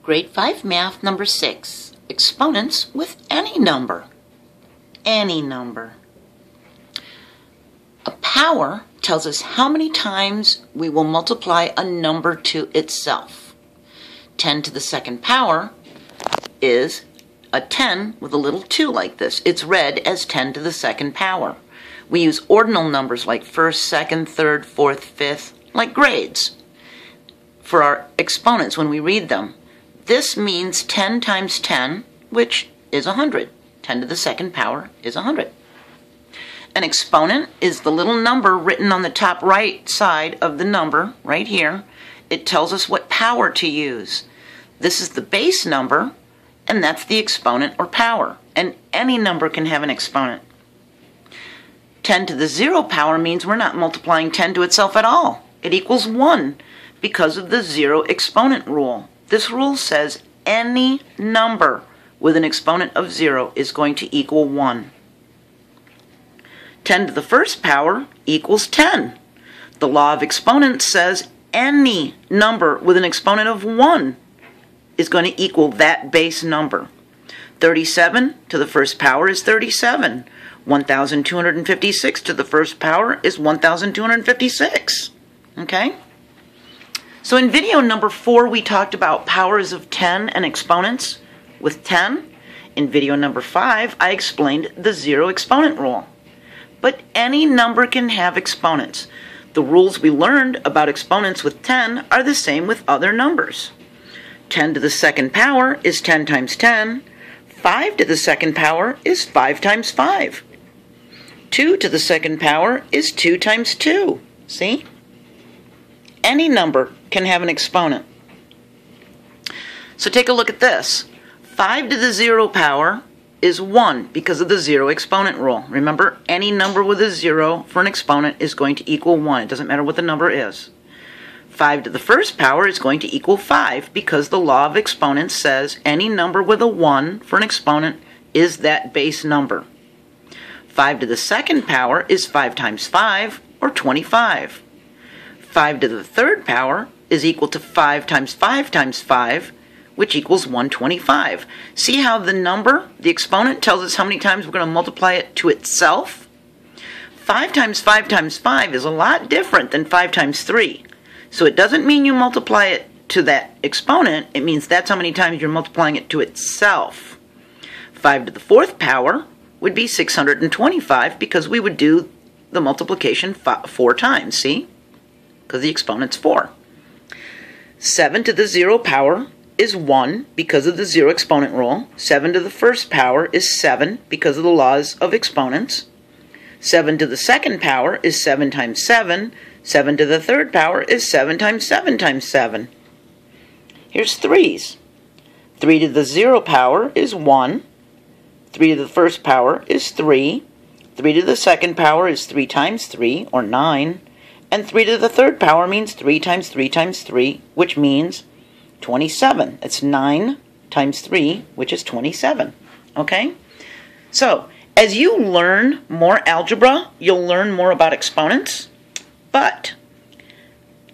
Grade 5 Math number 6, exponents with any number. Any number. A power tells us how many times we will multiply a number to itself. 10 to the second power is a 10 with a little 2 like this. It's read as 10 to the second power. We use ordinal numbers like first, second, third, fourth, fifth, like grades, for our exponents when we read them. This means 10 times 10, which is 100. 10 to the second power is 100. An exponent is the little number written on the top right side of the number, right here. It tells us what power to use. This is the base number, and that's the exponent or power. And any number can have an exponent. 10 to the 0 power means we're not multiplying 10 to itself at all. It equals 1 because of the 0 exponent rule. This rule says any number with an exponent of 0 is going to equal 1. 10 to the first power equals 10. The law of exponents says any number with an exponent of 1 is going to equal that base number. 37 to the first power is 37. 1,256 to the first power is 1,256. Okay? So in video number 4, we talked about powers of 10 and exponents with 10. In video number 5, I explained the 0 exponent rule. But any number can have exponents. The rules we learned about exponents with 10 are the same with other numbers. 10 to the second power is 10 times 10. 5 to the second power is 5 times 5. 2 to the second power is 2 times 2. See? Any number can have an exponent. So take a look at this. 5 to the 0 power is 1 because of the 0 exponent rule. Remember, any number with a 0 for an exponent is going to equal 1. It doesn't matter what the number is. 5 to the first power is going to equal 5 because the law of exponents says any number with a 1 for an exponent is that base number. 5 to the second power is 5 times 5, or 25. 5 to the third power is equal to 5 times 5 times 5, which equals 125. See how the number, the exponent, tells us how many times we're going to multiply it to itself? 5 times 5 times 5 is a lot different than 5 times 3. So it doesn't mean you multiply it to that exponent. It means that's how many times you're multiplying it to itself. 5 to the fourth power would be 625 because we would do the multiplication 4 times, see? Because the exponent's 4. 7 to the 0 power is 1 because of the 0 exponent rule. 7 to the first power is 7 because of the laws of exponents. 7 to the second power is 7 times 7. 7 to the third power is 7 times 7 times 7. Here's 3's. 3 to the 0 power is 1. 3 to the first power is 3. 3 to the second power is 3 times 3, or 9. And 3 to the third power means 3 times 3 times 3, which means 27. It's 9 times 3, which is 27. Okay? So, as you learn more algebra, you'll learn more about exponents. But,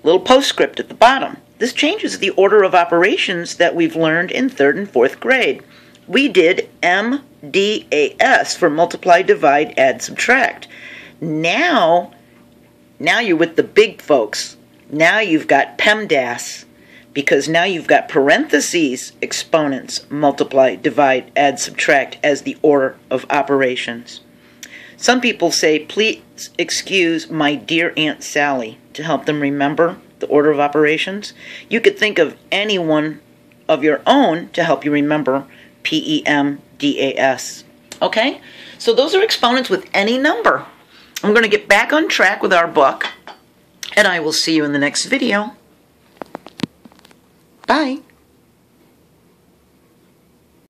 little postscript at the bottom. This changes the order of operations that we've learned in 3rd and 4th grade. We did MDAS for multiply, divide, add, subtract. Now you're with the big folks. Now you've got PEMDAS, because now you've got parentheses, exponents, multiply, divide, add, subtract as the order of operations. Some people say, please excuse my dear Aunt Sally, to help them remember the order of operations. You could think of anyone of your own to help you remember PEMDAS. Okay? So those are exponents with any number. I'm going to get back on track with our book, and I will see you in the next video. Bye.